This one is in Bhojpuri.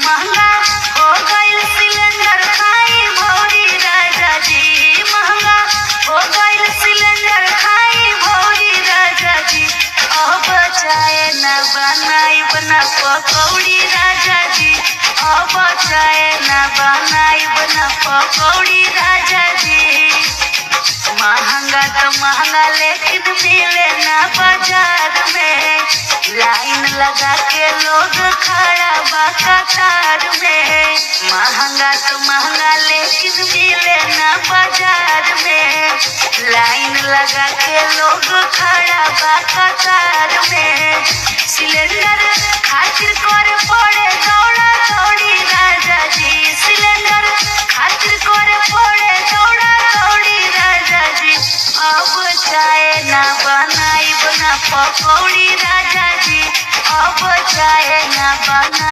महंगा हो गइल सिलेंडर खाई भौरी राजा जी, महंगा हो गइल सिलेंडर खाई भौरी राजा जी। अब चाय न बनाइब न पकौड़ी राजा जी, अब चाय न बनाइब न पकौड़ी राजा जी। महंगा तो महंगा लेकिन मिले ना बाजार में, लाइन लगा के लोग खड़ा बा कतार में। महंगा तो महंगा लेकिन मिले ना बाजार में, लाइन लगा के लोग खड़ा बा कतार में। सिलेंडर खातिर करे पड़े दौड़ा दौड़ी राजा जी, सिलेंडर खातिर करे पड़े दौड़ा दौड़ी राजा जी। अब चाय ना बनाइब ना पकौड़ी राजा जी, अब चाय ना बना